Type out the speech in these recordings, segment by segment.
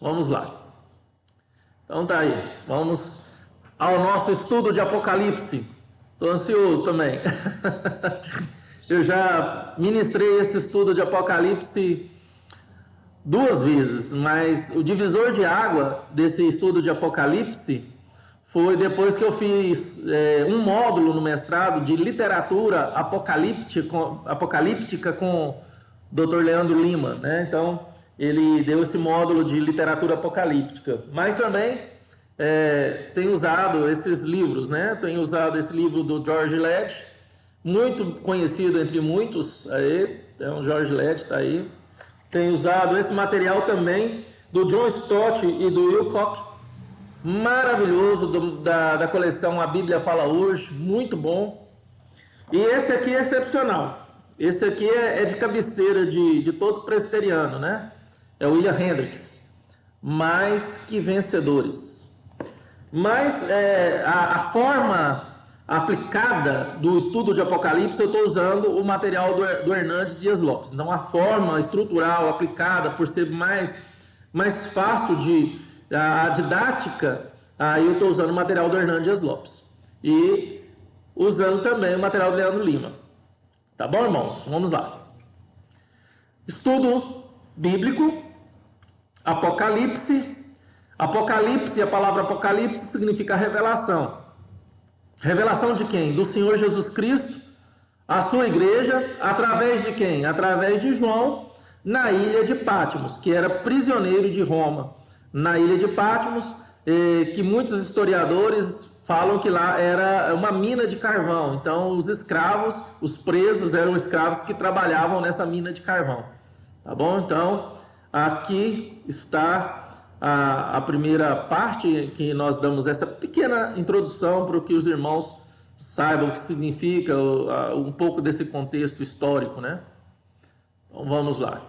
Vamos lá. Então tá aí. Vamos ao nosso estudo de Apocalipse. Estou ansioso também. Eu já ministrei esse estudo de Apocalipse 2 vezes, mas o divisor de água desse estudo de Apocalipse foi depois que eu fiz um módulo no mestrado de literatura apocalíptica com o Dr. Leandro Lima, né? Então, ele deu esse módulo de literatura apocalíptica. Mas também tenho usado esses livros, né? Tenho usado esse livro do George Led, muito conhecido entre muitos. Aí, então, George Led está aí. Tenho usado esse material também do John Stott e do Will Koch, maravilhoso, da coleção A Bíblia Fala Hoje, muito bom. E esse aqui é excepcional. Esse aqui é de cabeceira de todo presbiteriano, né? É o William Hendricks. Mais que vencedores. Mas a forma aplicada do estudo de Apocalipse, eu estou usando o material do Hernandes Dias Lopes. Então, a forma estrutural aplicada, por ser mais fácil a didática, aí eu estou usando o material do Hernandes Dias Lopes. E usando também o material do Leandro Lima. Tá bom, irmãos? Vamos lá. Estudo bíblico, Apocalipse. Apocalipse, a palavra Apocalipse significa revelação. Revelação de quem? Do Senhor Jesus Cristo, a sua igreja, através de quem? Através de João, na ilha de Patmos, que era prisioneiro de Roma. Na ilha de Patmos, que muitos historiadores falam que lá era uma mina de carvão. Então, os escravos, os presos, eram escravos que trabalhavam nessa mina de carvão. Tá bom? Então, aqui está a primeira parte que nós damos essa pequena introdução para que os irmãos saibam o que significa um pouco desse contexto histórico, né? Então, vamos lá.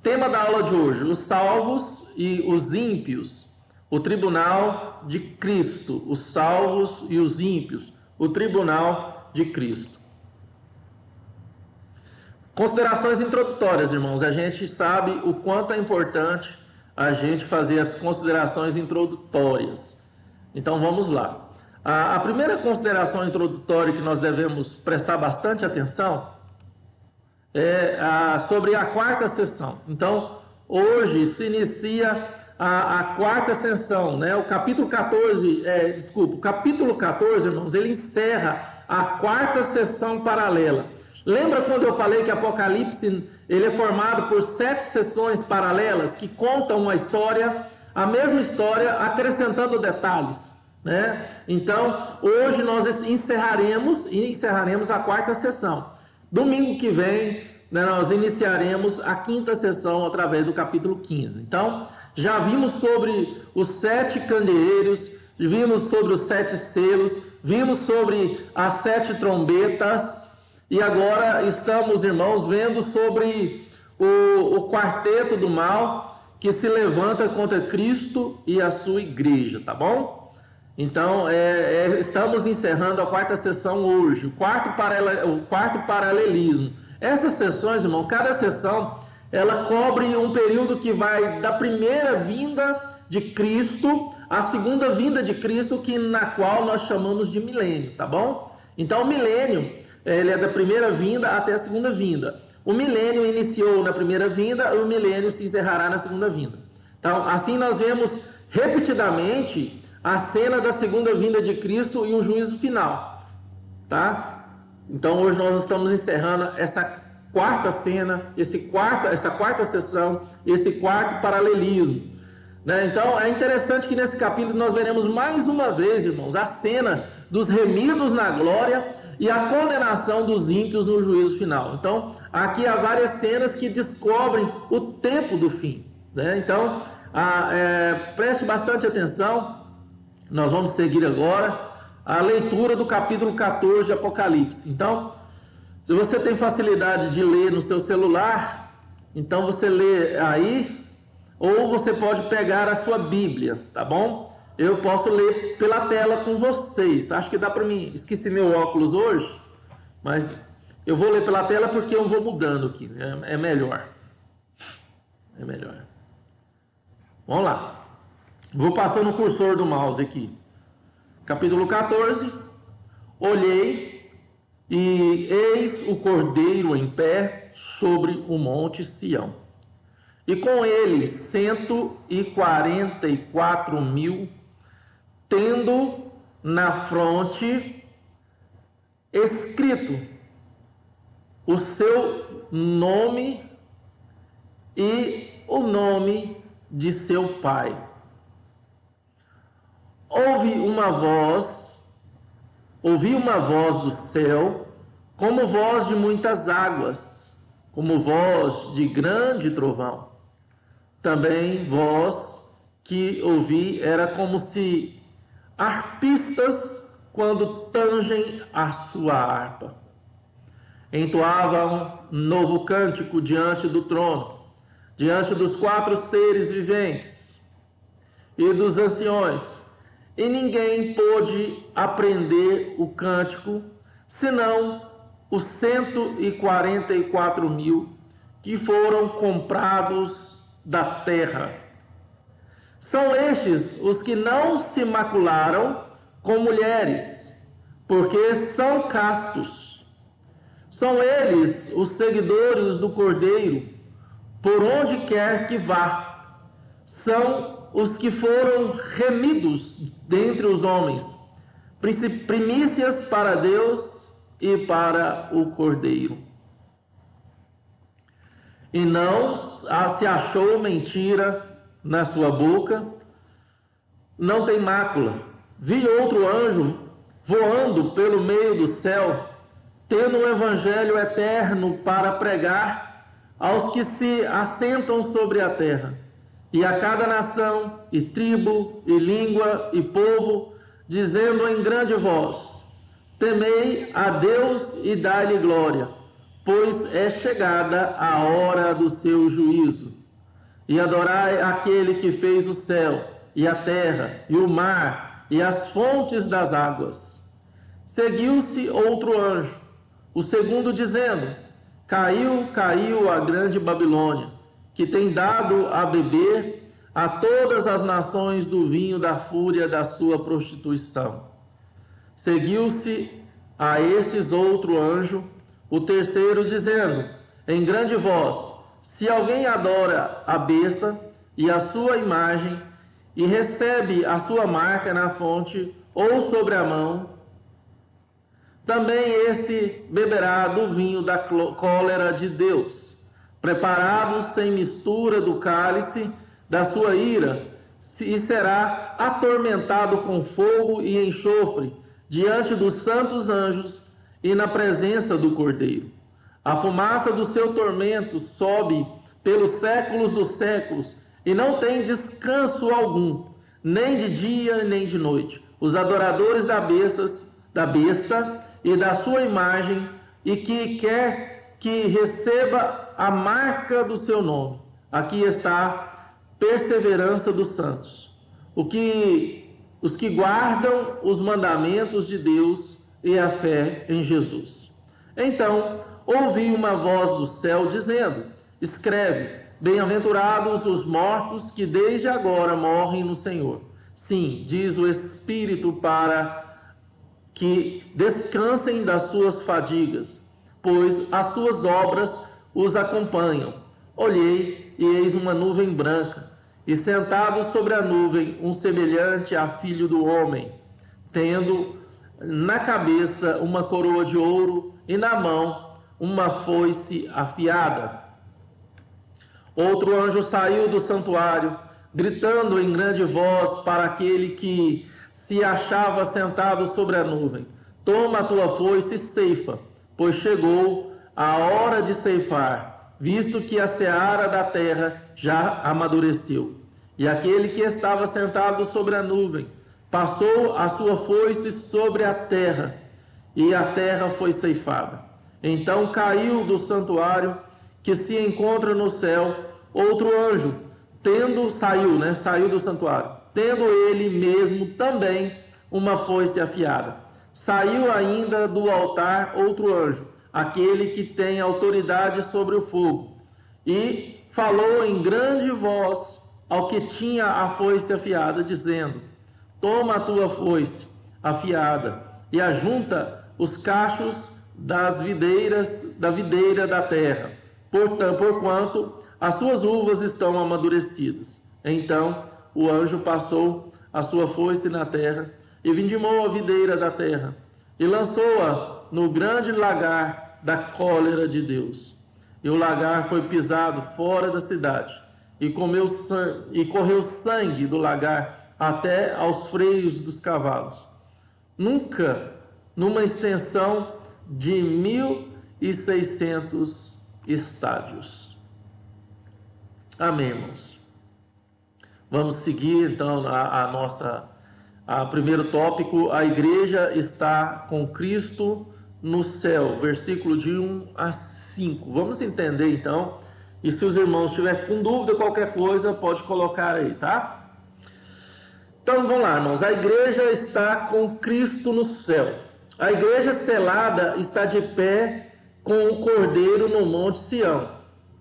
Tema da aula de hoje: os salvos e os ímpios, o tribunal de Cristo. Os salvos e os ímpios, o tribunal de Cristo. Considerações introdutórias, irmãos. A gente sabe o quanto é importante a gente fazer as considerações introdutórias. Então, vamos lá. A primeira consideração introdutória que nós devemos prestar bastante atenção é sobre a quarta sessão. Então, hoje se inicia a quarta sessão, né? O capítulo 14, o capítulo 14, irmãos, ele encerra a quarta sessão paralela. Lembra quando eu falei que Apocalipse ele é formado por 7 sessões paralelas que contam uma história, a mesma história, acrescentando detalhes, né? Então, hoje nós encerraremos a quarta sessão. Domingo que vem, né, nós iniciaremos a quinta sessão através do capítulo 15. Então, já vimos sobre os 7 candeeiros, vimos sobre os 7 selos, vimos sobre as 7 trombetas. E agora estamos, irmãos, vendo sobre o quarteto do mal que se levanta contra Cristo e a sua igreja, tá bom? Então, estamos encerrando a quarta sessão hoje, o quarto paralelismo. Essas sessões, irmão, cada sessão, ela cobre um período que vai da primeira vinda de Cristo à segunda vinda de Cristo, na qual nós chamamos de milênio, tá bom? Então, o milênio, ele é da primeira vinda até a segunda vinda. O milênio iniciou na primeira vinda, e o milênio se encerrará na segunda vinda. Então, assim nós vemos repetidamente a cena da segunda vinda de Cristo e o juízo final, tá? Então, hoje nós estamos encerrando essa quarta cena, essa quarta sessão, esse quarto paralelismo, né? Então, é interessante que nesse capítulo nós veremos mais uma vez, irmãos, a cena dos remidos na glória e a condenação dos ímpios no juízo final. Então, aqui há várias cenas que descobrem o tempo do fim, né? Então, preste bastante atenção. Nós vamos seguir agora a leitura do capítulo 14 de Apocalipse. Então, se você tem facilidade de ler no seu celular, então você lê aí, ou você pode pegar a sua Bíblia, tá bom? Eu posso ler pela tela com vocês. Acho que dá para mim. Esqueci meu óculos hoje, mas eu vou ler pela tela porque eu vou mudando aqui. É melhor. É melhor. Vamos lá. Vou passando o cursor do mouse aqui. Capítulo 14. Olhei e eis o Cordeiro em pé sobre o monte Sião. E com ele 144.000, tendo na fronte escrito o seu nome e o nome de seu pai. Ouvi uma voz do céu, como voz de muitas águas, como voz de grande trovão. Também voz que ouvi era como se harpistas quando tangem a sua harpa. Entoavam um novo cântico diante do trono, diante dos 4 seres viventes e dos anciões, e ninguém pôde aprender o cântico, senão os 144.000 que foram comprados da terra. São estes os que não se macularam com mulheres, porque são castos. São eles os seguidores do Cordeiro, por onde quer que vá. São os que foram remidos dentre os homens, primícias para Deus e para o Cordeiro. E não se achou mentira na sua boca, não tem mácula. Vi outro anjo voando pelo meio do céu, tendo um evangelho eterno para pregar aos que se assentam sobre a terra, e a cada nação, e tribo, e língua, e povo, dizendo em grande voz: temei a Deus e dai-lhe glória, pois é chegada a hora do seu juízo. E adorai aquele que fez o céu, e a terra, e o mar, e as fontes das águas. Seguiu-se outro anjo, o segundo, dizendo: caiu, caiu a grande Babilônia, que tem dado a beber a todas as nações do vinho da fúria da sua prostituição. Seguiu-se a estes outro anjo, o terceiro, dizendo em grande voz: se alguém adora a besta e a sua imagem, e recebe a sua marca na fronte ou sobre a mão, também esse beberá do vinho da cólera de Deus, preparado sem mistura do cálice da sua ira, e será atormentado com fogo e enxofre diante dos santos anjos e na presença do Cordeiro. A fumaça do seu tormento sobe pelos séculos dos séculos, e não tem descanso algum, nem de dia nem de noite. Os adoradores da besta e da sua imagem, e que quer que receba a marca do seu nome. Aqui está perseverança dos santos, os que guardam os mandamentos de Deus e a fé em Jesus. Então ouvi uma voz do céu dizendo: escreve, bem-aventurados os mortos que desde agora morrem no Senhor. Sim, diz o Espírito, para que descansem das suas fadigas, pois as suas obras os acompanham. Olhei, e eis uma nuvem branca, e sentado sobre a nuvem, um semelhante a filho do homem, tendo na cabeça uma coroa de ouro, e na mão uma foice afiada. Outro anjo saiu do santuário, gritando em grande voz para aquele que se achava sentado sobre a nuvem: toma a tua foice e ceifa, pois chegou a hora de ceifar, visto que a seara da terra já amadureceu. E aquele que estava sentado sobre a nuvem passou a sua foice sobre a terra, e a terra foi ceifada. Então caiu do santuário que se encontra no céu outro anjo, saiu do santuário, tendo ele mesmo também uma foice afiada. Saiu ainda do altar outro anjo, aquele que tem autoridade sobre o fogo, e falou em grande voz ao que tinha a foice afiada, dizendo: toma a tua foice afiada e ajunta os cachos da videira da terra, porquanto as suas uvas estão amadurecidas. Então o anjo passou a sua foice na terra e vindimou a videira da terra e lançou-a no grande lagar da cólera de Deus. E o lagar foi pisado fora da cidade, e correu sangue do lagar até aos freios dos cavalos. Nunca, numa extensão de 1.600 estádios. Amém, irmãos. Vamos seguir então a primeiro tópico. A igreja está com Cristo no céu, versículo de 1 a 5. Vamos entender então, e se os irmãos tiverem com dúvida, qualquer coisa, pode colocar aí, tá? Então vamos lá, irmãos. A igreja está com Cristo no céu. A igreja selada está de pé com o Cordeiro no Monte Sião,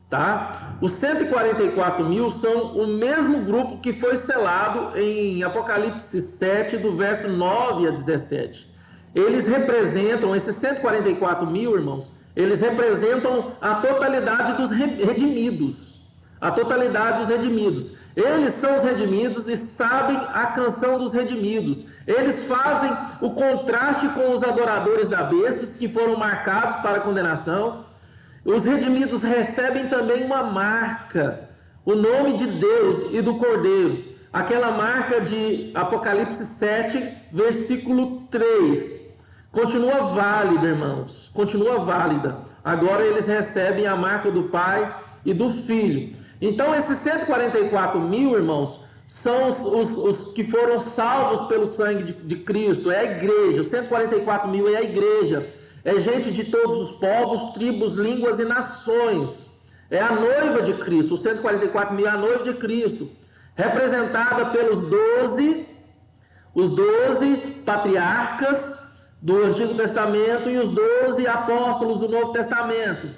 tá? Os 144 mil são o mesmo grupo que foi selado em Apocalipse 7, do verso 9 a 17. Eles representam, esses 144 mil, irmãos, eles representam a totalidade dos redimidos. A totalidade dos redimidos. Eles são os redimidos e sabem a canção dos redimidos. Eles fazem o contraste com os adoradores da besta, que foram marcados para a condenação. Os redimidos recebem também uma marca, o nome de Deus e do Cordeiro. Aquela marca de Apocalipse 7, versículo 3. Continua válida, irmãos, continua válida. Agora eles recebem a marca do Pai e do Filho. Então esses 144 mil, irmãos, são os que foram salvos pelo sangue de Cristo. É a igreja, os 144 mil é a igreja. É gente de todos os povos, tribos, línguas e nações. É a noiva de Cristo. Os 144 mil é a noiva de Cristo, representada pelos 12 patriarcas do Antigo Testamento e os 12 apóstolos do Novo Testamento.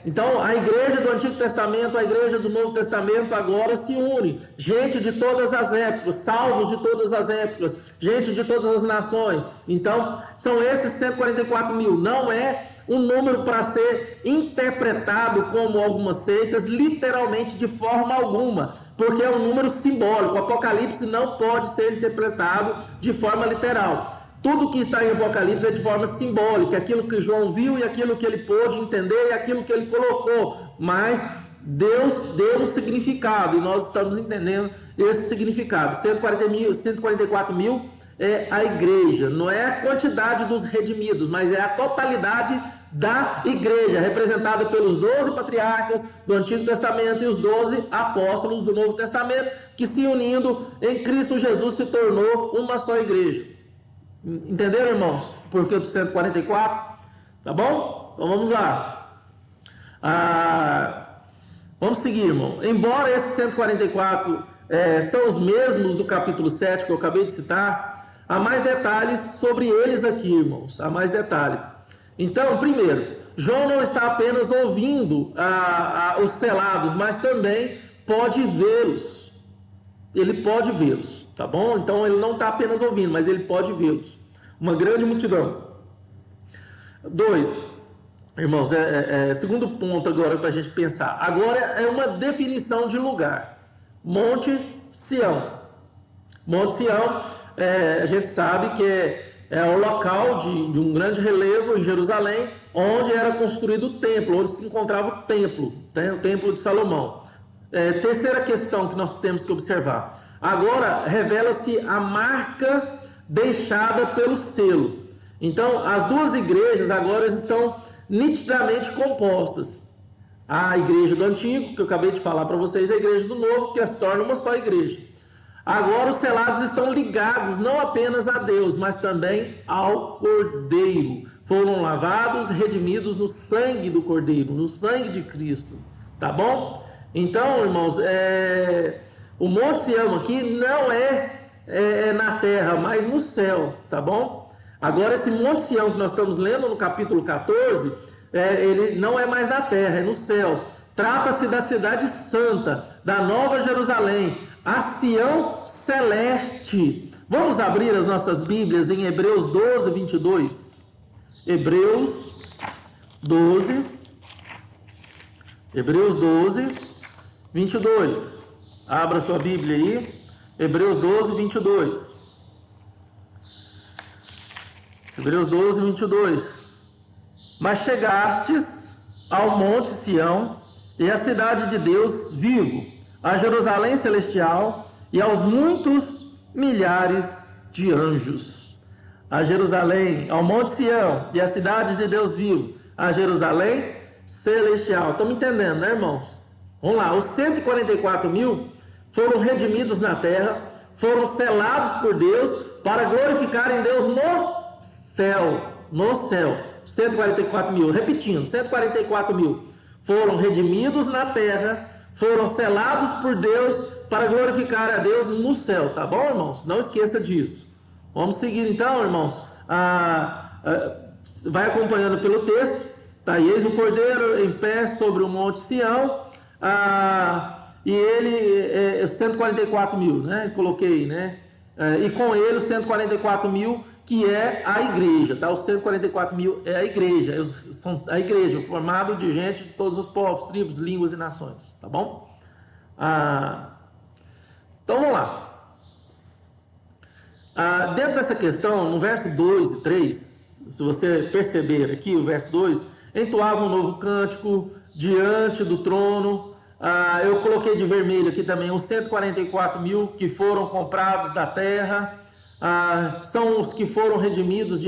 Então a igreja do Antigo Testamento, a igreja do Novo Testamento agora se une. Gente de todas as épocas, salvos de todas as épocas, gente de todas as nações. Então são esses 144 mil. Não é um número para ser interpretado como algumas seitas, literalmente, de forma alguma, porque é um número simbólico. O Apocalipse não pode ser interpretado de forma literal. Tudo que está em Apocalipse é de forma simbólica, aquilo que João viu e aquilo que ele pôde entender e aquilo que ele colocou. Mas Deus deu um significado e nós estamos entendendo esse significado. 144 mil é a igreja, não é a quantidade dos redimidos, mas é a totalidade da igreja, representada pelos 12 patriarcas do Antigo Testamento e os 12 apóstolos do Novo Testamento, que se unindo em Cristo Jesus se tornou uma só igreja. Entenderam, irmãos? Por que do 144? Tá bom? Então vamos lá. Vamos seguir, irmão. Embora esses 144 são os mesmos do capítulo 7 que eu acabei de citar, há mais detalhes sobre eles aqui, irmãos. Há mais detalhes. Então, primeiro, João não está apenas ouvindo os selados, mas também pode vê-los. Ele pode vê-los. Tá bom? Então ele não está apenas ouvindo, mas ele pode vê-los. Uma grande multidão. 2, irmãos, segundo ponto agora para a gente pensar. Agora é uma definição de lugar. Monte Sião. Monte Sião, a gente sabe que é o local de um grande relevo em Jerusalém, onde era construído o templo, onde se encontrava o templo de Salomão. Terceira questão que nós temos que observar. Agora revela-se a marca deixada pelo selo. Então, as duas igrejas agora estão nitidamente compostas. A igreja do Antigo, que eu acabei de falar para vocês, a igreja do Novo, que se torna uma só igreja. Agora os selados estão ligados não apenas a Deus, mas também ao Cordeiro. Foram lavados, redimidos no sangue do Cordeiro, no sangue de Cristo. Tá bom? Então, irmãos, o Monte Sião aqui não é na terra, mas no céu, tá bom? Agora esse Monte Sião que nós estamos lendo no capítulo 14, ele não é mais na terra, é no céu. Trata-se da cidade santa, da Nova Jerusalém, a Sião celeste. Vamos abrir as nossas Bíblias em Hebreus 12, 22. Hebreus 12, 22. Abra sua Bíblia aí. Hebreus 12, 22. Hebreus 12, 22. Mas chegastes ao monte Sião e à cidade de Deus vivo, a Jerusalém celestial e aos muitos milhares de anjos. A Jerusalém, ao monte Sião e à cidade de Deus vivo, a Jerusalém celestial. Estamos entendendo, né, irmãos? Vamos lá, os 144 mil foram redimidos na terra, foram selados por Deus para glorificarem Deus no céu. No céu. 144 mil, repetindo, 144 mil foram redimidos na terra, foram selados por Deus para glorificar a Deus no céu, tá bom, irmãos? Não esqueça disso. Vamos seguir então, irmãos. Vai acompanhando pelo texto. Tá, e eis o Cordeiro em pé sobre o monte Sião, e ele, 144 mil, né? Coloquei, né? E com ele os 144 mil, que é a igreja, tá? Os 144 mil é a igreja, são a igreja, formado de gente de todos os povos, tribos, línguas e nações, tá bom? Então vamos lá. Dentro dessa questão, no verso 2 e 3, se você perceber aqui, o verso 2, entoava um novo cântico diante do trono. Eu coloquei de vermelho aqui também os 144 mil que foram comprados da terra. São os que foram redimidos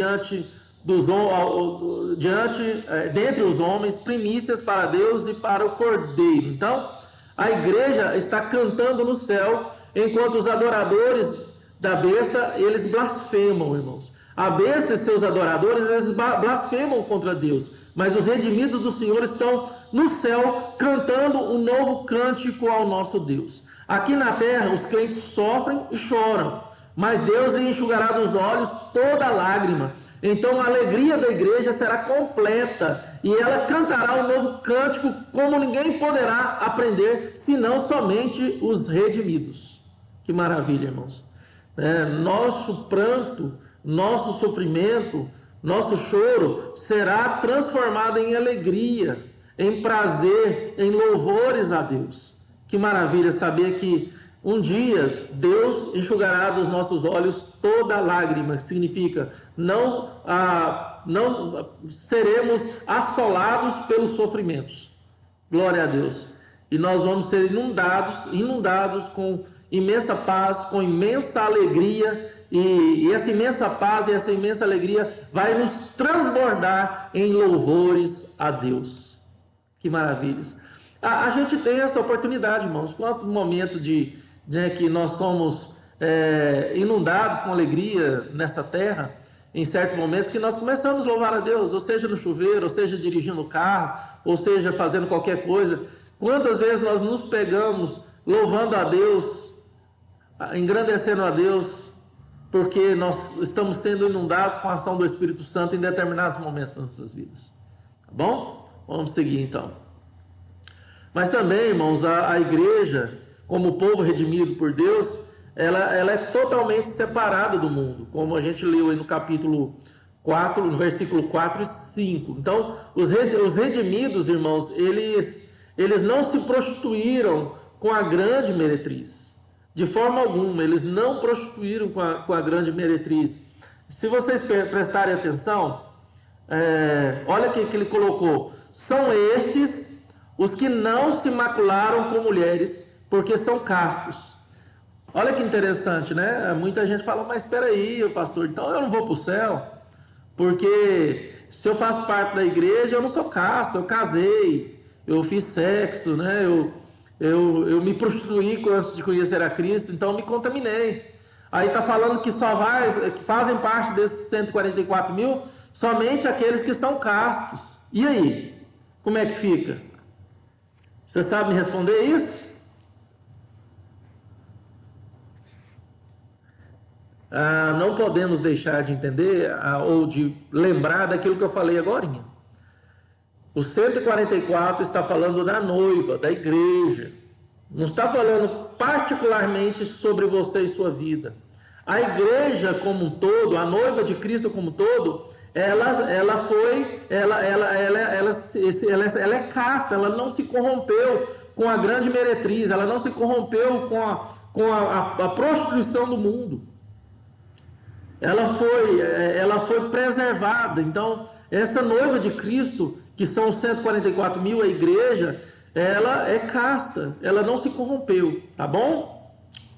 dentre os homens, primícias para Deus e para o Cordeiro. Então, a igreja está cantando no céu, enquanto os adoradores da besta, eles blasfemam, irmãos. A besta e seus adoradores, eles blasfemam contra Deus, mas os redimidos do Senhor estão no céu cantando um novo cântico ao nosso Deus. Aqui na terra, os crentes sofrem e choram, mas Deus lhe enxugará dos olhos toda lágrima. Então a alegria da igreja será completa e ela cantará um novo cântico como ninguém poderá aprender, senão somente os redimidos. Que maravilha, irmãos. Nosso pranto, nosso sofrimento, nosso choro será transformado em alegria, em prazer, em louvores a Deus. Que maravilha saber que um dia Deus enxugará dos nossos olhos toda lágrima. Significa não seremos assolados pelos sofrimentos. Glória a Deus. E nós vamos ser inundados com imensa paz, com imensa alegria. E essa imensa paz e essa imensa alegria vai nos transbordar em louvores a Deus. Que maravilhas. A gente tem essa oportunidade, irmãos. Quanto momento que nós somos inundados com alegria nessa terra, em certos momentos que nós começamos a louvar a Deus, ou seja no chuveiro, ou seja dirigindo o carro, ou seja fazendo qualquer coisa. Quantas vezes nós nos pegamos louvando a Deus, engrandecendo a Deus, porque nós estamos sendo inundados com a ação do Espírito Santo em determinados momentos das nossas vidas. Tá bom? Vamos seguir então. Mas também, irmãos, a igreja, como povo redimido por Deus, ela é totalmente separada do mundo, como a gente leu aí no capítulo 4, no versículo 4 e 5. Então, os redimidos, irmãos, eles não se prostituíram com a grande meretriz. De forma alguma, eles não prostituíram com a grande meretriz. Se vocês prestarem atenção, olha o que ele colocou. São estes os que não se macularam com mulheres, porque são castos. Olha que interessante, né? Muita gente fala, mas espera aí, pastor, então eu não vou para o céu, porque se eu faço parte da igreja, eu não sou casto, eu casei, eu fiz sexo, né? Eu me prostituí antes de conhecer a Cristo, então eu me contaminei. Aí está falando que que fazem parte desses 144 mil somente aqueles que são castos. E aí? Como é que fica? Você sabe me responder isso? Não podemos deixar de entender ou de lembrar daquilo que eu falei agora. O 144 está falando da noiva, da igreja. Não está falando particularmente sobre você e sua vida. A igreja como um todo, a noiva de Cristo como um todo, ela é casta, ela não se corrompeu com a grande meretriz, ela não se corrompeu com a prostituição do mundo. Ela foi preservada. Então, essa noiva de Cristo, que são 144 mil, a igreja, ela é casta, ela não se corrompeu, tá bom?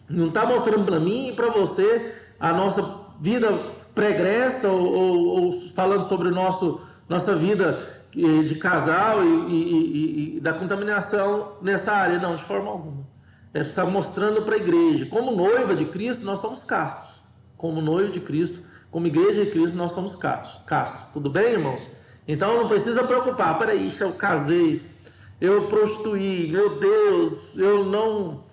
Não está mostrando para mim e para você a nossa vida pregressa ou falando sobre nossa vida de casal e da contaminação nessa área, não, de forma alguma. Está mostrando para a igreja, como noiva de Cristo, nós somos castos. Como noiva de Cristo, como igreja de Cristo, nós somos castos. Tudo bem, irmãos? Então não precisa preocupar. Peraí, eu casei, eu prostituí, meu Deus, eu não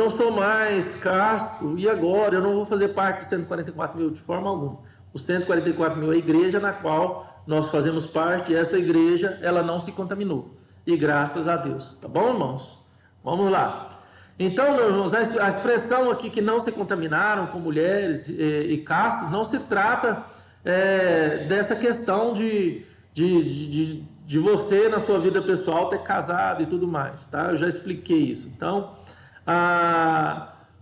sou mais casto, e agora? Eu não vou fazer parte de 144 mil de forma alguma. Os 144 mil é a igreja na qual nós fazemos parte, e essa igreja, ela não se contaminou. E graças a Deus. Tá bom, irmãos? Vamos lá. Então, meus irmãos, a expressão aqui que não se contaminaram com mulheres e castas, não se trata dessa questão de você, na sua vida pessoal, ter casado e tudo mais, tá? Eu já expliquei isso. Então,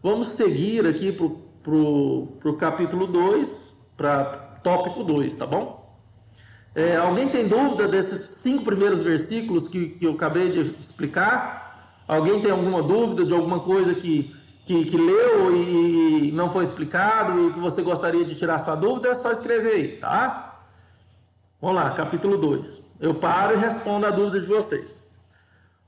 vamos seguir aqui para o capítulo 2, para tópico 2, tá bom? Alguém tem dúvida desses 5 primeiros versículos que eu acabei de explicar? Alguém tem alguma dúvida de alguma coisa que leu e não foi explicado e que você gostaria de tirar sua dúvida? É só escrever aí, tá? Vamos lá, capítulo 2. Eu paro e respondo a dúvida de vocês.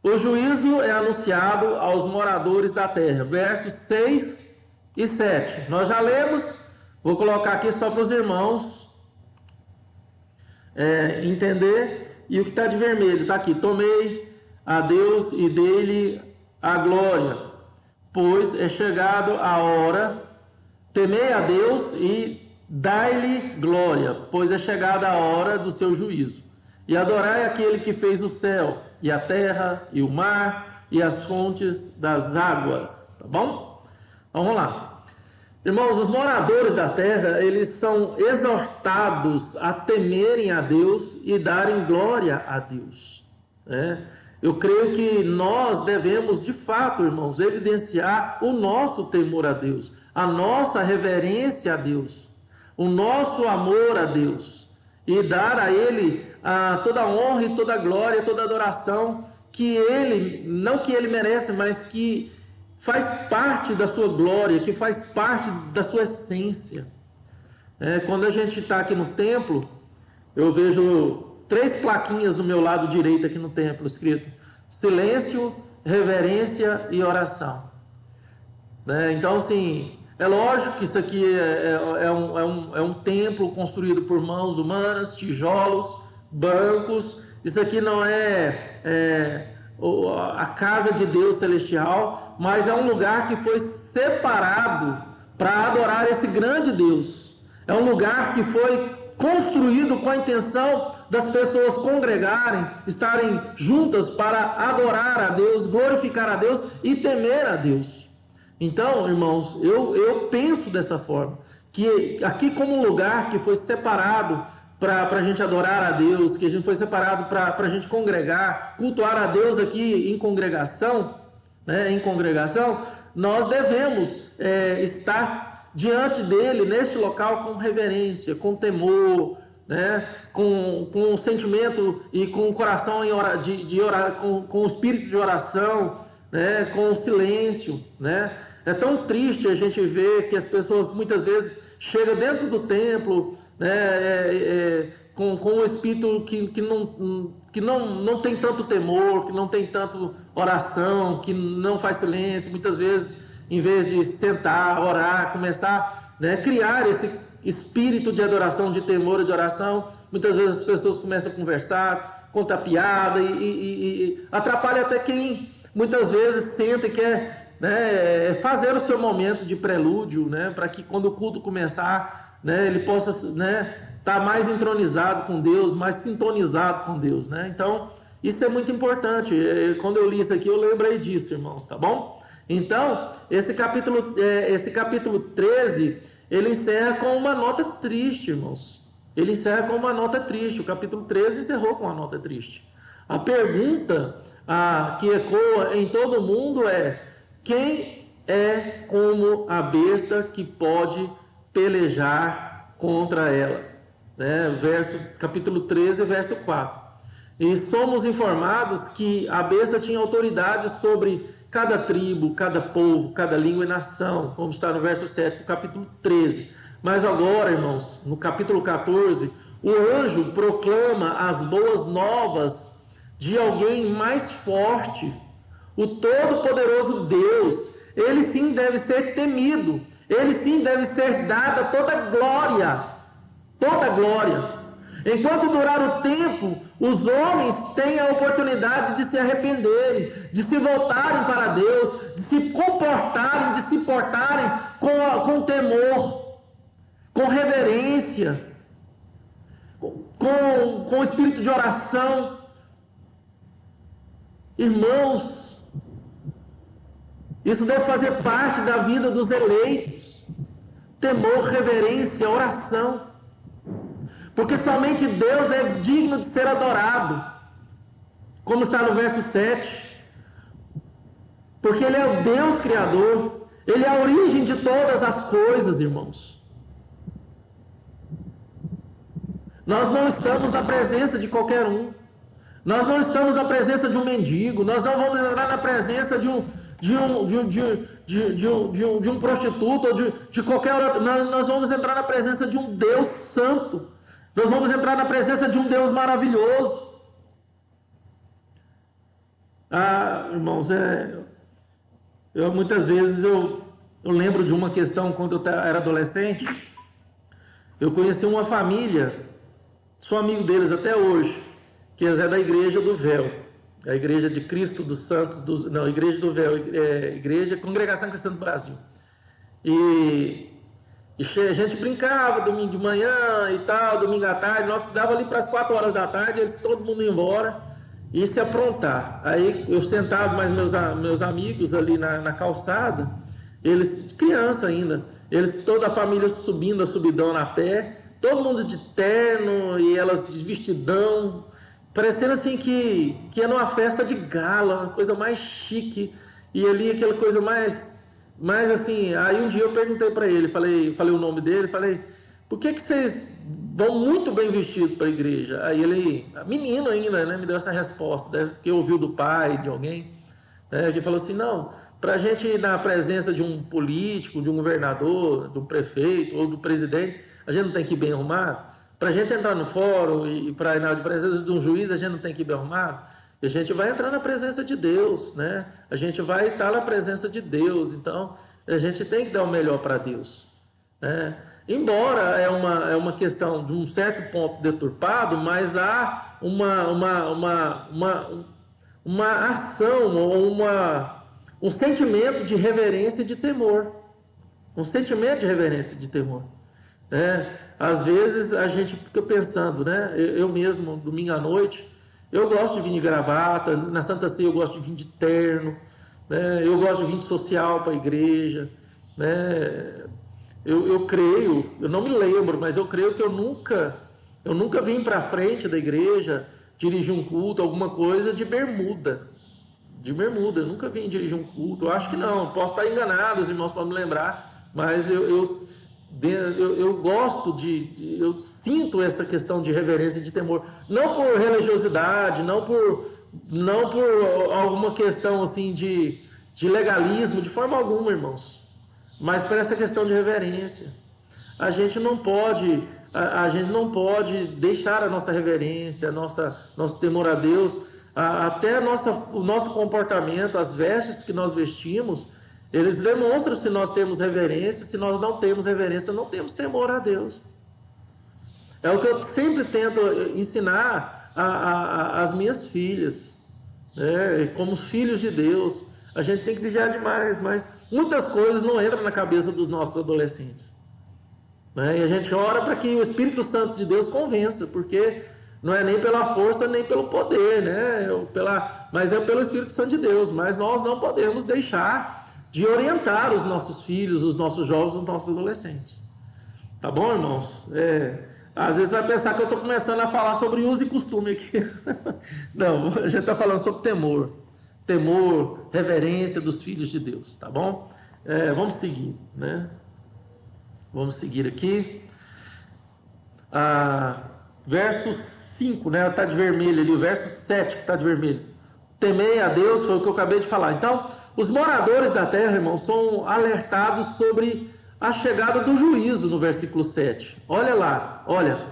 O juízo é anunciado aos moradores da terra. Versos 6 e 7. Nós já lemos, vou colocar aqui só para os irmãos entender. E o que está de vermelho está aqui. Tomei a Deus e dele a glória, pois é chegado a hora. Temei a Deus e dai-lhe glória, pois é chegada a hora do seu juízo. E adorai aquele que fez o céu, e a terra, e o mar, e as fontes das águas. Tá bom? Vamos lá. Irmãos, os moradores da terra, eles são exortados a temerem a Deus e darem glória a Deus. Eu creio que nós devemos, de fato, irmãos, evidenciar o nosso temor a Deus, a nossa reverência a Deus, o nosso amor a Deus, e dar a Ele toda a honra e toda a glória, toda a adoração que Ele, não que Ele merece, mas que faz parte da sua glória, que faz parte da sua essência. Quando a gente está aqui no templo, eu vejo 3 plaquinhas do meu lado direito aqui no templo, escrito silêncio, reverência e oração. Então, assim, é lógico que isso aqui é um templo construído por mãos humanas, tijolos, bancos. Isso aqui não é a casa de Deus celestial, mas é um lugar que foi separado para adorar esse grande Deus. É um lugar que foi construído com a intenção das pessoas congregarem, estarem juntas para adorar a Deus, glorificar a Deus e temer a Deus. Então, irmãos, eu penso dessa forma, que aqui como um lugar que foi separado para a gente adorar a Deus, que a gente foi separado para a gente congregar, cultuar a Deus aqui em congregação, nós devemos estar diante dele, neste local, com reverência, com temor, com o sentimento e com o coração com o espírito de oração, com o silêncio. É tão triste a gente ver que as pessoas muitas vezes chegam dentro do templo com um espírito que não tem tanto temor, que não tem tanto oração, que não faz silêncio, muitas vezes, em vez de sentar, orar, começar a criar esse espírito de adoração, de temor e de oração, muitas vezes as pessoas começam a conversar, contar piada e atrapalha até quem muitas vezes senta e quer fazer o seu momento de prelúdio, para que quando o culto começar, ele possa está mais entronizado com Deus, mais sintonizado com Deus, né? Então, isso é muito importante. Quando eu li isso aqui, eu lembrei disso, irmãos, tá bom? Então, esse capítulo 13, ele encerra com uma nota triste, irmãos. Ele encerra com uma nota triste. O capítulo 13 encerrou com uma nota triste. A pergunta que ecoa em todo mundo é: quem é como a besta que pode pelejar contra ela? Né? Capítulo 13, verso 4. E somos informados que a besta tinha autoridade sobre cada tribo, cada povo, cada língua e nação, como está no verso 7 do capítulo 13. Mas agora, irmãos, no capítulo 14, o anjo proclama as boas novas de alguém mais forte, o Todo-Poderoso Deus. Ele sim deve ser temido, ele sim deve ser dada toda glória, toda glória. Enquanto durar o tempo, os homens têm a oportunidade de se arrependerem, de se voltarem para Deus, de se comportarem, de se portarem com temor, com reverência, com espírito de oração. Irmãos, isso deve fazer parte da vida dos eleitos. Temor, reverência, oração. Porque somente Deus é digno de ser adorado, como está no verso 7. Porque Ele é o Deus Criador, Ele é a origem de todas as coisas, irmãos. Nós não estamos na presença de qualquer um. Nós não estamos na presença de um mendigo. Nós não vamos entrar na presença de um prostituto ou de qualquer outro. Nós vamos entrar na presença de um Deus santo. Nós vamos entrar na presença de um Deus maravilhoso. Irmãos, muitas vezes eu lembro de uma questão quando eu era adolescente. Eu conheci uma família, sou amigo deles até hoje, que é da Igreja do Véu, a Igreja de Cristo dos Santos, Igreja do Véu, Congregação Cristã do Brasil. E a gente brincava domingo de manhã e tal, domingo à tarde, nós dava ali para as 4 horas da tarde, eles todo mundo ia embora e se aprontar. Aí eu sentava mais meus amigos ali na calçada, eles, criança ainda, toda a família subindo a subidão na pé, todo mundo de terno e elas de vestidão, parecendo assim que ia numa festa de gala, uma coisa mais chique, e ali aquela coisa mais assim. Aí um dia eu perguntei para ele, falei o nome dele, falei: por que vocês vão muito bem vestidos para a igreja? Aí ele, menino ainda, né, me deu essa resposta, que ouviu do pai, de alguém, né, que falou assim: não, para a gente ir na presença de um político, de um governador, do prefeito ou do presidente, a gente não tem que ir bem arrumado? Para a gente entrar no fórum e para ir na presença de um juiz, a gente não tem que ir bem arrumado? E a gente vai entrar na presença de Deus, né? A gente vai estar na presença de Deus, então a gente tem que dar o melhor para Deus, né? Embora é uma questão de um certo ponto deturpado, mas há uma ação ou um sentimento de reverência e de temor, um sentimento de reverência e de temor, né? Às vezes a gente fica pensando, né? Eu mesmo, domingo à noite, eu gosto de vir de gravata, na Santa Ceia eu gosto de vir de terno, né? Eu gosto de vir de social para a igreja, né? Eu creio, eu não me lembro, mas eu creio que eu nunca vim para frente da igreja dirigir um culto, alguma coisa de bermuda. Eu nunca vim dirigir um culto, eu acho que não, posso estar enganado, os irmãos podem me lembrar, mas eu gosto eu sinto essa questão de reverência e de temor, não por religiosidade, não por alguma questão assim de legalismo, de forma alguma, irmãos, mas por essa questão de reverência. A gente não pode deixar a nossa reverência, nosso temor a Deus, até o nosso comportamento, as vestes que nós vestimos, eles demonstram se nós temos reverência. Se nós não temos reverência, não temos temor a Deus. É o que eu sempre tento ensinar às minhas filhas, né? Como filhos de Deus, a gente tem que vigiar demais, mas muitas coisas não entram na cabeça dos nossos adolescentes. né? E a gente ora para que o Espírito Santo de Deus convença, porque não é nem pela força, nem pelo poder, né? Mas é pelo Espírito Santo de Deus. Mas nós não podemos deixar de orientar os nossos filhos, os nossos jovens, os nossos adolescentes. Tá bom, irmãos? Às vezes vai pensar que eu estou começando a falar sobre uso e costume aqui. Não, a gente está falando sobre temor. Temor, reverência dos filhos de Deus, tá bom? Vamos seguir, né? Vamos seguir aqui. Verso 5, né? Está de vermelho ali, o verso 7 que está de vermelho. Temei a Deus, foi o que eu acabei de falar. Então, os moradores da terra, irmãos, são alertados sobre a chegada do juízo no versículo 7. Olha lá, olha.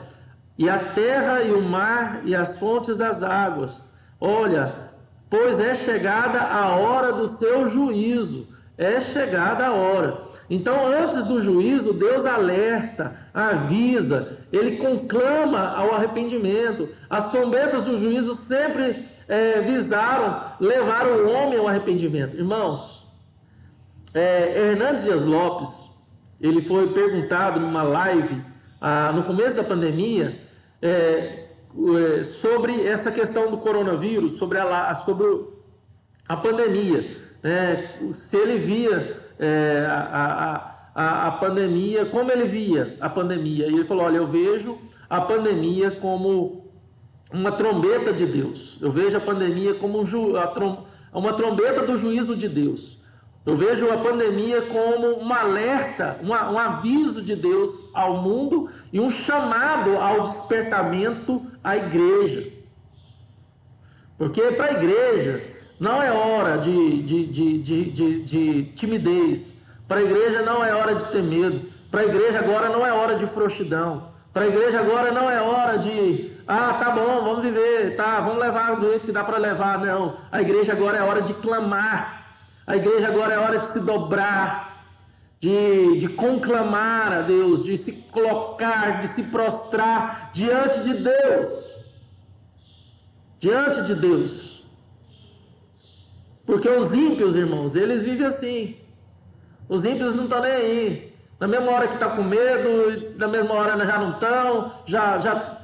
E a terra e o mar e as fontes das águas. Olha, pois é chegada a hora do seu juízo. É chegada a hora. Então, antes do juízo, Deus alerta, avisa, ele conclama ao arrependimento. As trombetas do juízo sempre visaram levar o homem ao arrependimento. Irmãos, Hernandes Dias Lopes, ele foi perguntado numa live no começo da pandemia sobre essa questão do coronavírus, sobre a pandemia, se ele via a pandemia, como ele via a pandemia. E ele falou: olha, eu vejo a pandemia como uma trombeta de Deus. Eu vejo a pandemia como uma trombeta do juízo de Deus. Eu vejo a pandemia como um alerta, um aviso de Deus ao mundo e um chamado ao despertamento à igreja. Porque para a igreja não é hora de timidez. Para a igreja não é hora de ter medo. Para a igreja agora não é hora de frouxidão. Para a igreja agora não é hora tá bom, vamos viver, vamos levar do jeito que dá para levar. Não, a igreja agora é hora de clamar. A igreja agora é hora de se dobrar, de conclamar a Deus, de se colocar, de se prostrar diante de Deus. Diante de Deus. Porque os ímpios, irmãos, eles vivem assim. Os ímpios não estão nem aí. Na mesma hora que está com medo, na mesma hora já não estão,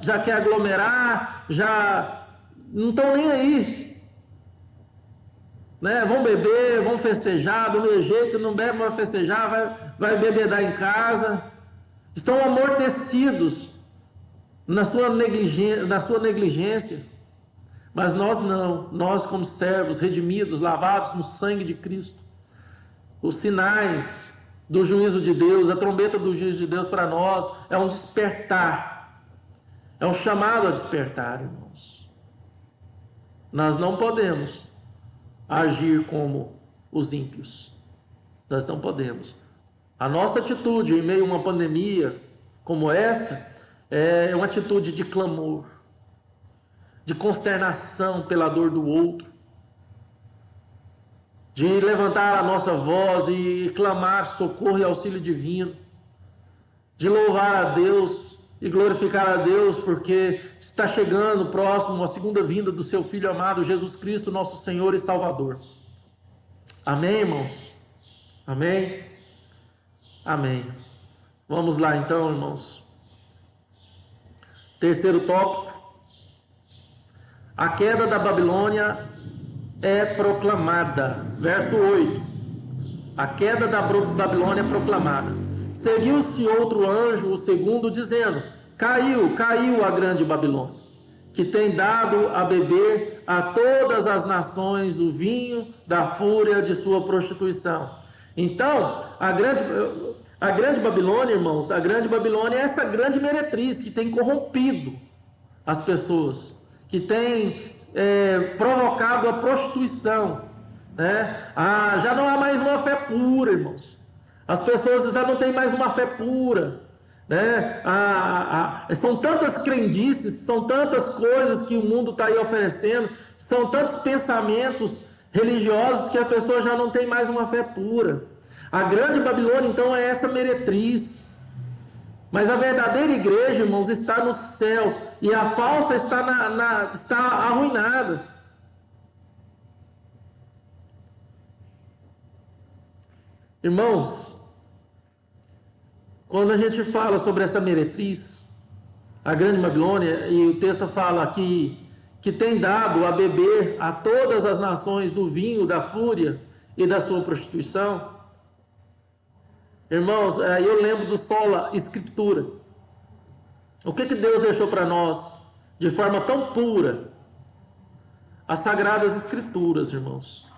já quer aglomerar, já não estão nem aí. Né? Vão beber, vão festejar, do meu jeito, não bebe, vai festejar, vai bebedar em casa. Estão amortecidos na sua negligência. Mas nós não, nós como servos redimidos, lavados no sangue de Cristo, os sinais do juízo de Deus, a trombeta do juízo de Deus para nós é um despertar, é um chamado a despertar, irmãos. Nós não podemos agir como os ímpios, nós não podemos. A nossa atitude em meio a uma pandemia como essa é uma atitude de clamor, de consternação pela dor do outro, de levantar a nossa voz e clamar socorro e auxílio divino, de louvar a Deus e glorificar a Deus, porque está chegando próximo a segunda vinda do seu Filho amado, Jesus Cristo, nosso Senhor e Salvador. Amém, irmãos? Amém? Amém. Vamos lá então, irmãos. Terceiro tópico. A queda da Babilônia é proclamada. Verso 8. A queda da Babilônia é proclamada. Seguiu-se outro anjo, o segundo, dizendo: Caiu, caiu a grande Babilônia, que tem dado a beber a todas as nações o vinho da fúria de sua prostituição. Então, a grande Babilônia, irmãos, a grande Babilônia é essa grande meretriz que tem corrompido as pessoas, que tem provocado a prostituição, né? Já não há mais uma fé pura, irmãos. As pessoas já não têm mais uma fé pura, né? São tantas crendices, são tantas coisas que o mundo está aí oferecendo, são tantos pensamentos religiosos que a pessoa já não tem mais uma fé pura. A grande Babilônia, então, é essa meretriz. Mas a verdadeira igreja, irmãos, está no céu, e a falsa está arruinada. Irmãos, quando a gente fala sobre essa meretriz, a grande Babilônia, e o texto fala que tem dado a beber a todas as nações do vinho da fúria e da sua prostituição. Irmãos, aí eu lembro do sola escritura. O que Deus deixou para nós de forma tão pura? As Sagradas Escrituras, irmãos.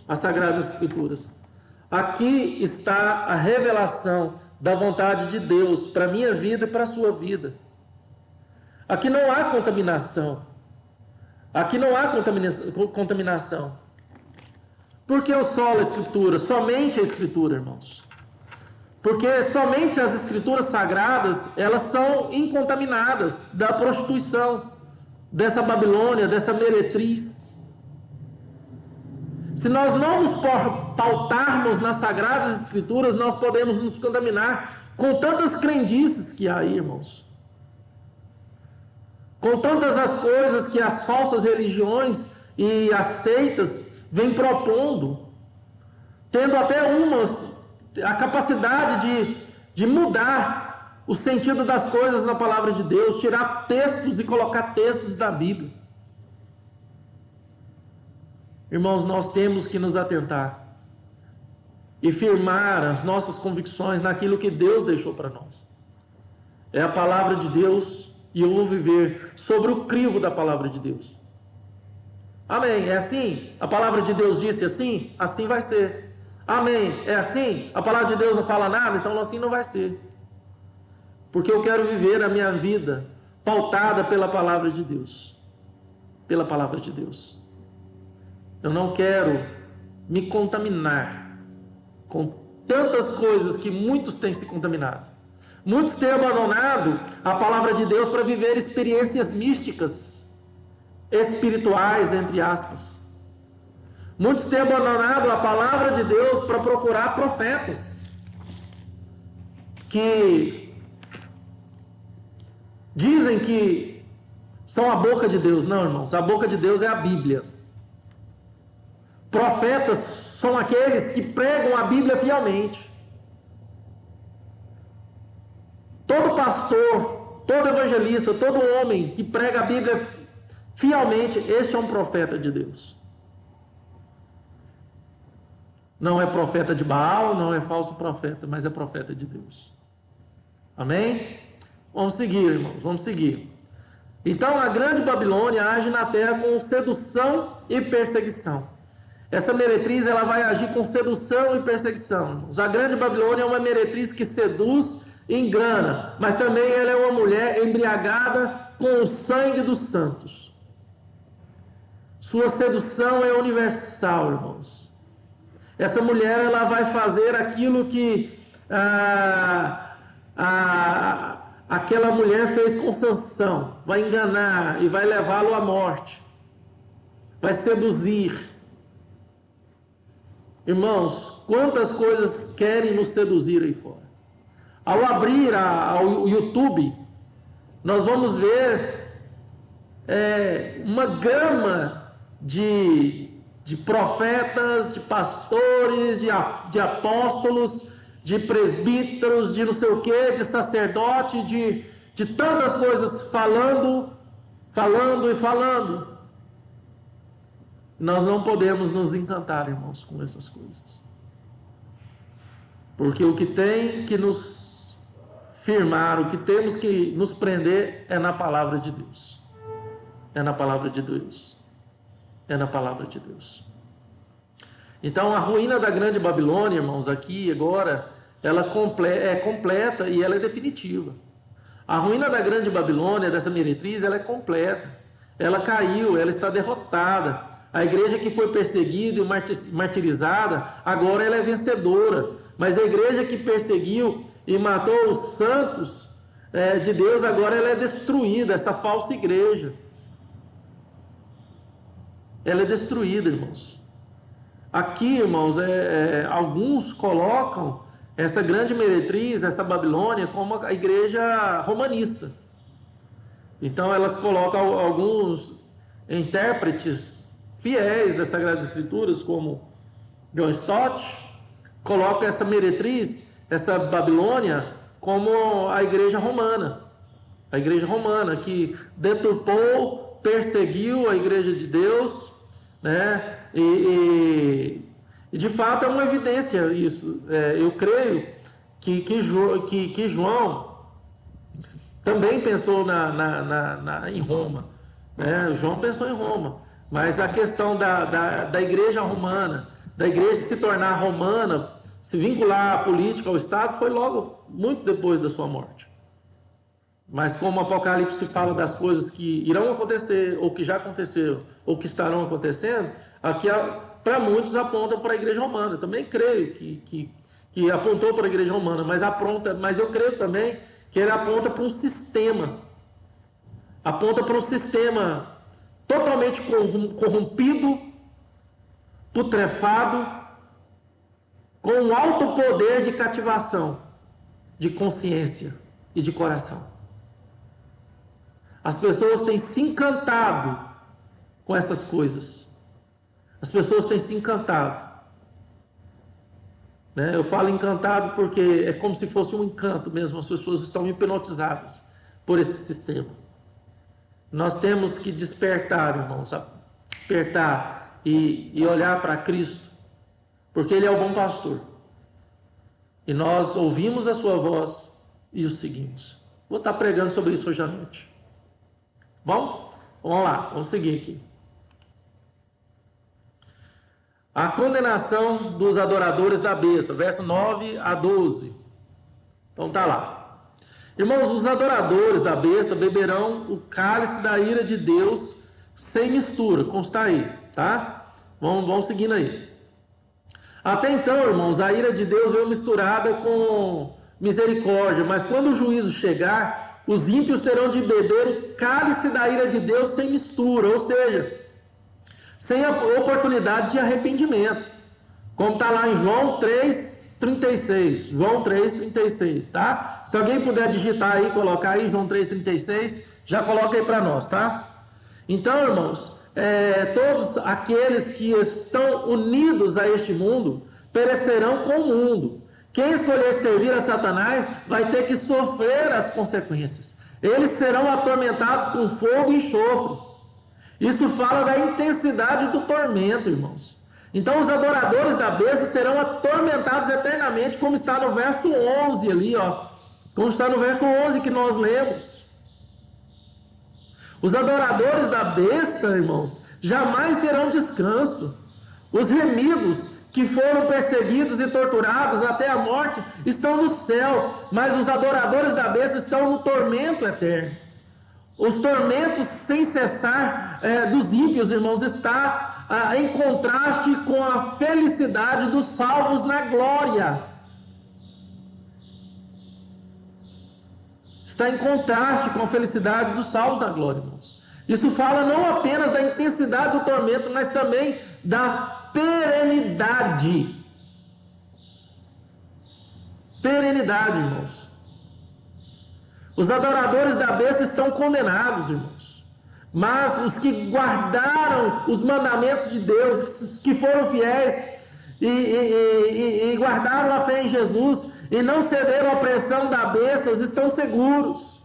As Sagradas Escrituras. Aqui está a revelação da vontade de Deus para a minha vida e para a sua vida. Aqui não há contaminação. Aqui não há contaminação. Por que o solo a Escritura? Somente a Escritura, irmãos. Porque somente as Escrituras Sagradas, elas são incontaminadas da prostituição, dessa Babilônia, dessa meretriz. Se nós não nos pautarmos nas Sagradas Escrituras, nós podemos nos contaminar com tantas crendices que há aí, irmãos. Com tantas as coisas que as falsas religiões e as seitas vêm propondo, tendo até umas a capacidade de mudar o sentido das coisas na palavra de Deus, tirar textos e colocar textos da Bíblia. Irmãos, nós temos que nos atentar e firmar as nossas convicções naquilo que Deus deixou para nós. É a palavra de Deus e o viver sobre o crivo da palavra de Deus. Amém? É assim? A palavra de Deus disse assim? Assim vai ser. Amém? É assim? A palavra de Deus não fala nada? Então assim não vai ser. Porque eu quero viver a minha vida pautada pela palavra de Deus. Pela palavra de Deus. Eu não quero me contaminar com tantas coisas que muitos têm se contaminado. Muitos têm abandonado a palavra de Deus para viver experiências místicas, espirituais, entre aspas. Muitos têm abandonado a palavra de Deus para procurar profetas que dizem que são a boca de Deus. Não, irmãos, a boca de Deus é a Bíblia. Profetas são aqueles que pregam a Bíblia fielmente. Todo pastor, todo evangelista, todo homem que prega a Bíblia fielmente, este é um profeta de Deus. Não é profeta de Baal, não é falso profeta, mas é profeta de Deus. Amém? Vamos seguir, irmãos, vamos seguir. Então, a grande Babilônia age na terra com sedução e perseguição. Essa meretriz, ela vai agir com sedução e perseguição, irmãos. A grande Babilônia é uma meretriz que seduz e engana, mas também ela é uma mulher embriagada com o sangue dos santos. Sua sedução é universal, irmãos. Essa mulher, ela vai fazer aquilo que aquela mulher fez com Sansão. Vai enganar e vai levá-lo à morte. Vai seduzir. Irmãos, quantas coisas querem nos seduzir aí fora. Ao abrir o YouTube, nós vamos ver uma gama de profetas, de pastores, de apóstolos, de presbíteros, de não sei o que, de sacerdote, de tantas coisas falando. Nós não podemos nos encantar, irmãos, com essas coisas. Porque o que tem que nos firmar, o que temos que nos prender é na palavra de Deus. É na palavra de Deus. É na palavra de Deus. Então, a ruína da grande Babilônia, irmãos, aqui agora, ela é completa e ela é definitiva. A ruína da grande Babilônia, dessa meretriz, ela é completa. Ela caiu, ela está derrotada. A igreja que foi perseguida e martirizada, agora ela é vencedora. Mas a igreja que perseguiu e matou os santos de Deus, agora ela é destruída, essa falsa igreja. Ela é destruída, irmãos. Aqui, irmãos, alguns colocam essa grande meretriz, essa Babilônia, como a igreja romanista. Então, elas colocam alguns intérpretes fiéis das Sagradas Escrituras, como John Stott, coloca essa meretriz, essa Babilônia como a igreja romana. A igreja romana que deturpou, perseguiu a igreja de Deus, né? E de fato é uma evidência isso. Eu creio que João também pensou em Roma, né? João pensou em Roma, mas a questão da igreja romana, da igreja se tornar romana, se vincular à política, ao Estado, foi logo muito depois da sua morte. Mas como o Apocalipse fala das coisas que irão acontecer, ou que já aconteceram, ou que estarão acontecendo, aqui para muitos apontam para a igreja romana. Eu também creio que apontou para a igreja romana, mas eu creio também que ele aponta para um sistema. Aponta para um sistema totalmente corrompido, putrefado, com um alto poder de cativação, de consciência e de coração. As pessoas têm se encantado com essas coisas. As pessoas têm se encantado. Né? Eu falo encantado porque é como se fosse um encanto mesmo. As pessoas estão hipnotizadas por esse sistema. Nós temos que despertar, irmãos. Despertar e olhar para Cristo. Porque Ele é o bom pastor. E nós ouvimos a sua voz e o seguimos. Vou estar pregando sobre isso hoje à noite. Bom, vamos lá, vamos seguir aqui. A condenação dos adoradores da besta, verso 9 a 12. Então tá lá. Irmãos, os adoradores da besta beberão o cálice da ira de Deus sem mistura, consta aí, tá? Vamos seguindo aí. Até então, irmãos, a ira de Deus veio misturada com misericórdia, mas quando o juízo chegar, os ímpios terão de beber o cálice da ira de Deus sem mistura, ou seja, sem a oportunidade de arrependimento. Como está lá em João 3,36. João 3,36, tá? Se alguém puder digitar aí, colocar aí João 3,36, já coloca aí para nós, tá? Então, irmãos, todos aqueles que estão unidos a este mundo perecerão com o mundo. Quem escolher servir a Satanás vai ter que sofrer as consequências. Eles serão atormentados com fogo e enxofre. Isso fala da intensidade do tormento, irmãos. Então os adoradores da besta serão atormentados eternamente, como está no verso 11 ali, ó. Como está no verso 11 que nós lemos. Os adoradores da besta, irmãos, jamais terão descanso. Os remidos que foram perseguidos e torturados até a morte estão no céu, mas os adoradores da besta estão no tormento eterno. Os tormentos sem cessar dos ímpios, irmãos, está em contraste com a felicidade dos salvos na glória. Está em contraste com a felicidade dos salvos na glória, irmãos. Isso fala não apenas da intensidade do tormento, mas também da perenidade. Perenidade, irmãos. Os adoradores da besta estão condenados, irmãos. Mas os que guardaram os mandamentos de Deus, os que foram fiéis e guardaram a fé em Jesus e não cederam à pressão da besta, estão seguros.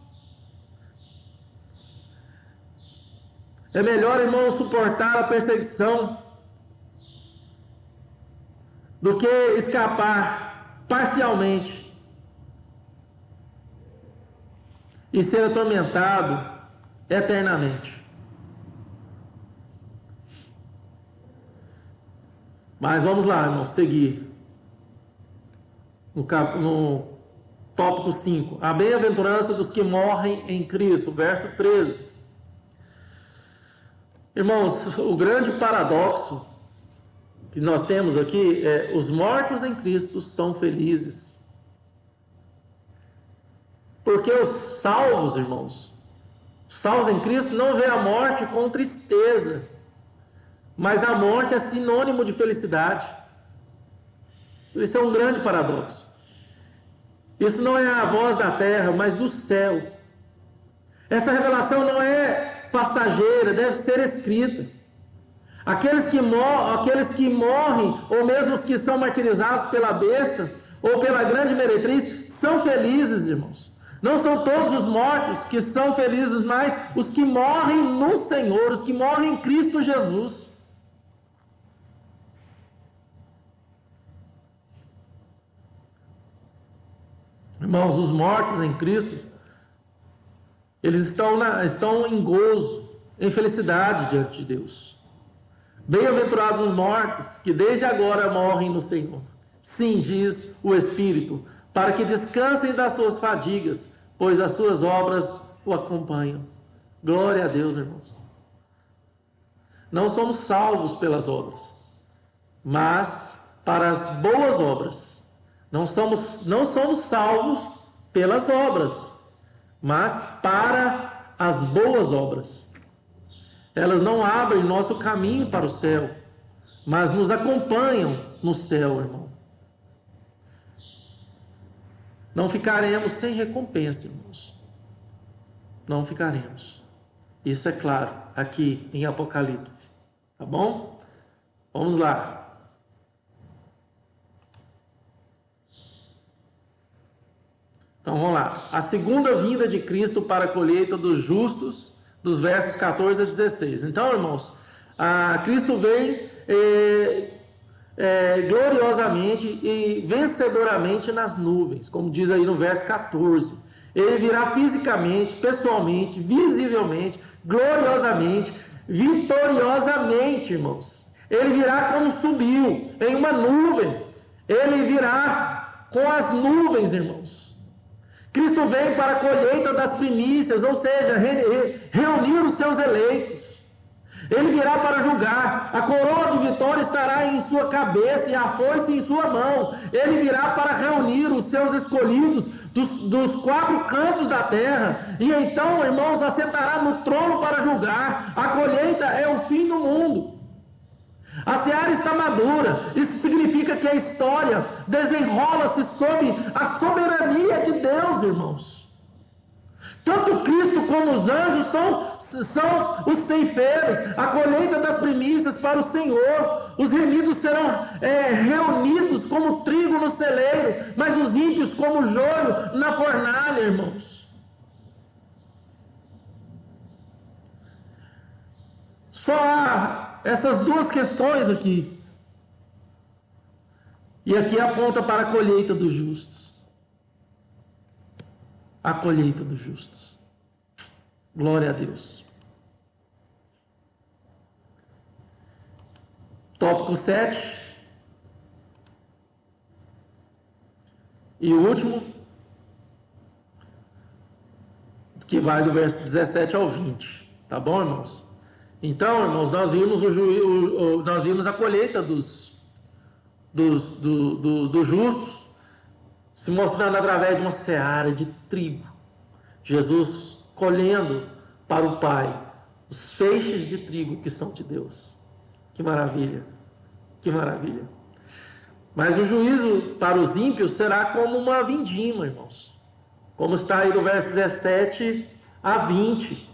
É melhor, irmão, suportar a perseguição do que escapar parcialmente e ser atormentado eternamente. Mas vamos lá, irmãos, seguir. No tópico 5. A bem-aventurança dos que morrem em Cristo, verso 13. Irmãos, o grande paradoxo que nós temos aqui é: os mortos em Cristo são felizes. Porque os salvos, irmãos, salvos em Cristo não vê a morte com tristeza, mas a morte é sinônimo de felicidade. Isso é um grande paradoxo. Isso não é a voz da terra, mas do céu. Essa revelação não é passageira, deve ser escrita. Aqueles que morrem, ou mesmo os que são martirizados pela besta, ou pela grande meretriz são felizes, irmãos. Não são todos os mortos que são felizes, mas os que morrem no Senhor, os que morrem em Cristo Jesus. Irmãos, os mortos em Cristo, eles estão em gozo, em felicidade diante de Deus. Bem-aventurados os mortos, que desde agora morrem no Senhor. Sim, diz o Espírito, para que descansem das suas fadigas, pois as suas obras o acompanham. Glória a Deus, irmãos. Não somos salvos pelas obras, mas para as boas obras. Não somos salvos pelas obras, mas para as boas obras. Elas não abrem nosso caminho para o céu, mas nos acompanham no céu, irmão. Não ficaremos sem recompensa, irmãos. Não ficaremos. Isso é claro aqui em Apocalipse. Tá bom? Vamos lá. Então vamos lá. A segunda vinda de Cristo para a colheita dos justos, dos versos 14 a 16. Então, irmãos, Cristo vem gloriosamente e vencedoramente nas nuvens, como diz aí no verso 14. Ele virá fisicamente, pessoalmente, visivelmente, gloriosamente, vitoriosamente, irmãos. Ele virá como subiu, em uma nuvem. Ele virá com as nuvens, irmãos. Cristo vem para a colheita das primícias, ou seja, reunir os seus eleitos. Ele virá para julgar, a coroa de vitória estará em sua cabeça e a foice em sua mão. Ele virá para reunir os seus escolhidos dos quatro cantos da terra, e então, irmãos, assentará no trono para julgar. A colheita é o fim do mundo. A seara está madura. Isso significa que a história desenrola-se sob a soberania de Deus, irmãos. Tanto Cristo como os anjos são os ceifeiros, a colheita das primícias para o Senhor. Os remidos serão reunidos como trigo no celeiro, mas os ímpios como joio na fornalha, irmãos. Só há essas duas questões aqui. E aqui aponta para a colheita dos justos. A colheita dos justos. Glória a Deus. Tópico 7. E o último, que vai do verso 17 ao 20. Tá bom, irmãos? Então, irmãos, nós vimos a colheita dos justos se mostrando através de uma seara de trigo. Jesus colhendo para o Pai os feixes de trigo que são de Deus. Que maravilha! Que maravilha! Mas o juízo para os ímpios será como uma vindima, irmãos. Como está aí no verso 17 a 20.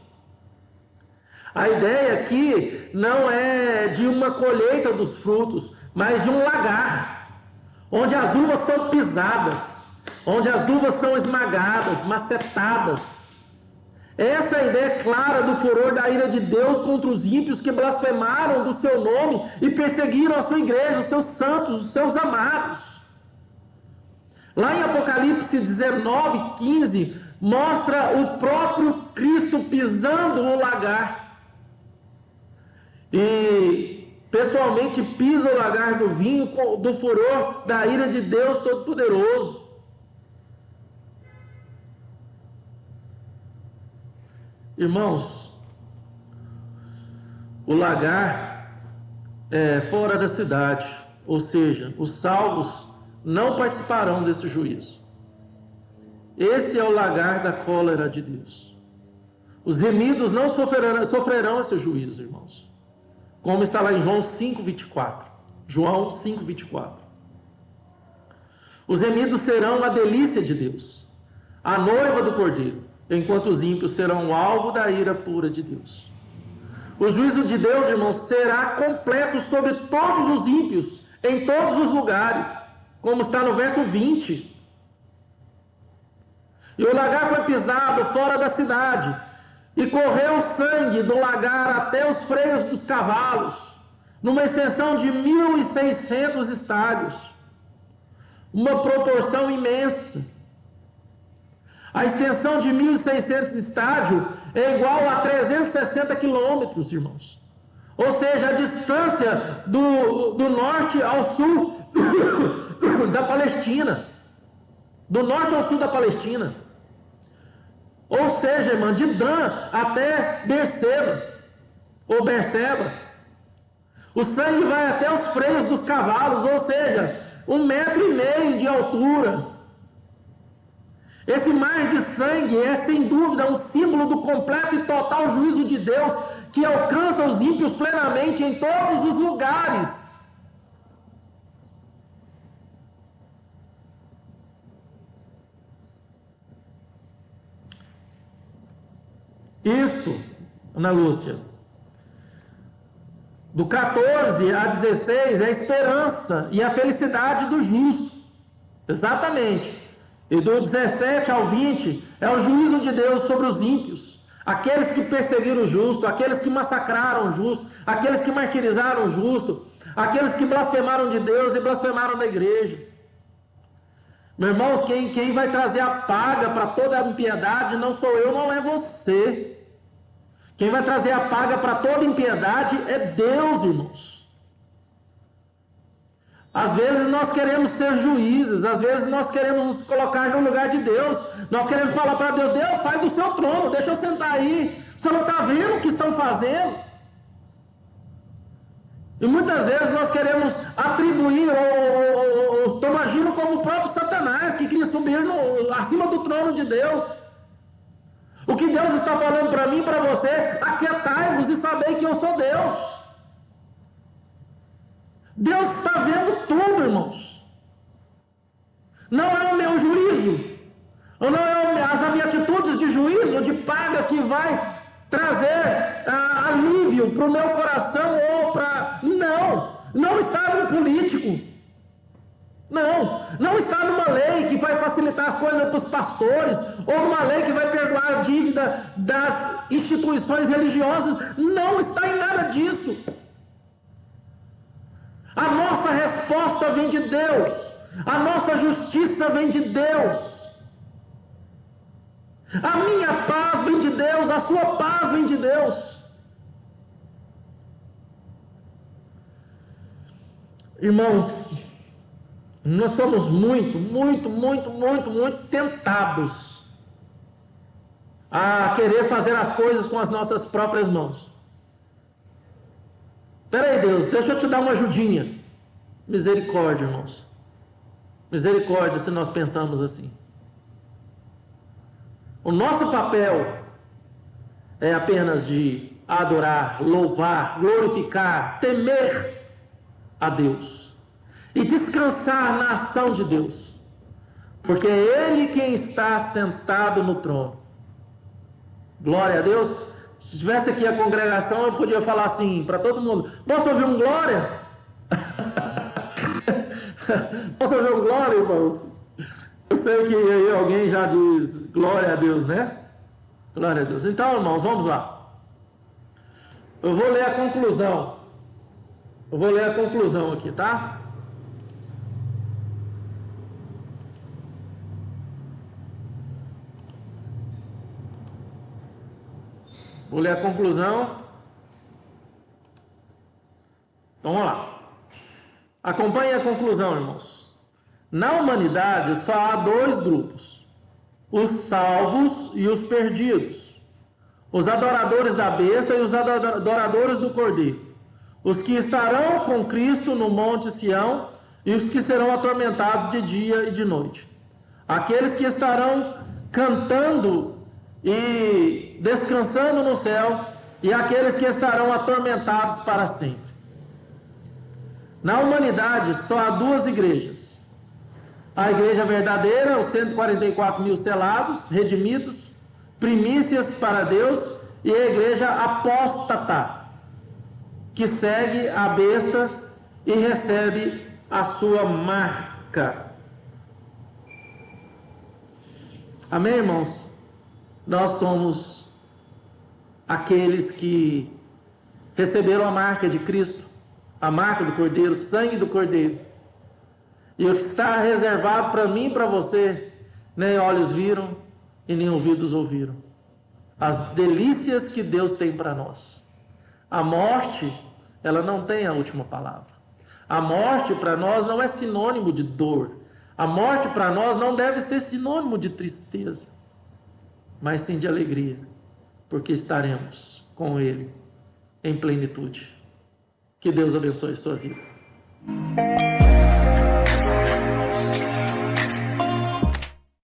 A ideia aqui não é de uma colheita dos frutos, mas de um lagar, onde as uvas são pisadas, onde as uvas são esmagadas, macetadas. Essa é a ideia clara do furor da ira de Deus contra os ímpios que blasfemaram do seu nome e perseguiram a sua igreja, os seus santos, os seus amados. Lá em Apocalipse 19, 15, mostra o próprio Cristo pisando o lagar. E pessoalmente pisa o lagar do vinho do furor da ira de Deus Todo-Poderoso. Irmãos, o lagar é fora da cidade, ou seja, os salvos não participarão desse juízo. Esse é o lagar da cólera de Deus. Os remidos não sofrerão esse juízo, irmãos. Como está lá em João 5:24. João 5:24. Os remidos serão a delícia de Deus, a noiva do Cordeiro, enquanto os ímpios serão o alvo da ira pura de Deus. O juízo de Deus, irmãos, será completo sobre todos os ímpios, em todos os lugares, como está no verso 20. E o lagar foi pisado fora da cidade, e correu sangue do lagar até os freios dos cavalos, numa extensão de 1.600 estádios, uma proporção imensa. A extensão de 1.600 estádios é igual a 360 quilômetros, irmãos. Ou seja, a distância do norte ao sul da Palestina. Do norte ao sul da Palestina. Ou seja, irmão, de Dan até Berseba, ou Berseba. O sangue vai até os freios dos cavalos, ou seja, 1,5 metro de altura. Esse mar de sangue é sem dúvida um símbolo do completo e total juízo de Deus que alcança os ímpios plenamente em todos os lugares. Isto, Ana Lúcia, do 14 a 16 é a esperança e a felicidade do justo. Exatamente. E do 17 ao 20 é o juízo de Deus sobre os ímpios, aqueles que perseguiram o justo, aqueles que massacraram o justo, aqueles que martirizaram o justo, aqueles que blasfemaram de Deus e blasfemaram da igreja. Meus irmãos, quem vai trazer a paga para toda a impiedade não sou eu, não é você. Quem vai trazer a paga para toda impiedade é Deus, irmãos. Às vezes nós queremos ser juízes, às vezes nós queremos nos colocar no lugar de Deus, nós queremos falar para Deus: Deus, sai do seu trono, deixa eu sentar aí, você não está vendo o que estão fazendo? E muitas vezes nós queremos atribuir, ou estamos agindo como o próprio Satanás, que queria subir acima do trono de Deus. O que Deus está falando para mim e para você: aquietai-vos e sabei que eu sou Deus. Deus está vendo tudo, irmãos. Não é o meu juízo, ou não é as minhas atitudes de juízo, de paga, que vai trazer alívio para o meu coração ou para... Não está no político. Não está numa lei que vai facilitar as coisas para os pastores, ou numa lei que vai perdoar a dívida das instituições religiosas. Não está em nada disso. A nossa resposta vem de Deus, a nossa justiça vem de Deus, a minha paz vem de Deus, a sua paz vem de Deus. Irmãos, nós somos muito tentados a querer fazer as coisas com as nossas próprias mãos. Espera aí, Deus, deixa eu te dar uma ajudinha. Misericórdia, irmãos. Misericórdia se nós pensamos assim. O nosso papel é apenas de adorar, louvar, glorificar, temer a Deus e descansar na ação de Deus, porque é Ele quem está sentado no trono. Glória a Deus. Se tivesse aqui a congregação, eu podia falar assim para todo mundo: posso ouvir um glória? Posso ouvir um glória, irmãos? Eu sei que aí alguém já diz glória a Deus, né? Glória a Deus. Então, irmãos, vamos lá. Eu vou ler a conclusão. Eu vou ler a conclusão aqui, tá? Vou ler a conclusão. Então vamos lá. Acompanhe a conclusão, irmãos. Na humanidade só há dois grupos: os salvos e os perdidos, os adoradores da besta e os adoradores do Cordeiro, os que estarão com Cristo no Monte Sião e os que serão atormentados de dia e de noite, aqueles que estarão cantando e descansando no céu, e aqueles que estarão atormentados para sempre. Na humanidade só há duas igrejas: a igreja verdadeira, os 144 mil selados, redimidos, primícias para Deus, e a igreja apóstata, que segue a besta e recebe a sua marca. cá. Amém, irmãos? Nós somos aqueles que receberam a marca de Cristo, a marca do Cordeiro, o sangue do Cordeiro. E o que está reservado para mim e para você, nem olhos viram e nem ouvidos ouviram. As delícias que Deus tem para nós. A morte, ela não tem a última palavra. A morte para nós não é sinônimo de dor. A morte para nós não deve ser sinônimo de tristeza, mas sim de alegria, porque estaremos com Ele em plenitude. Que Deus abençoe a sua vida.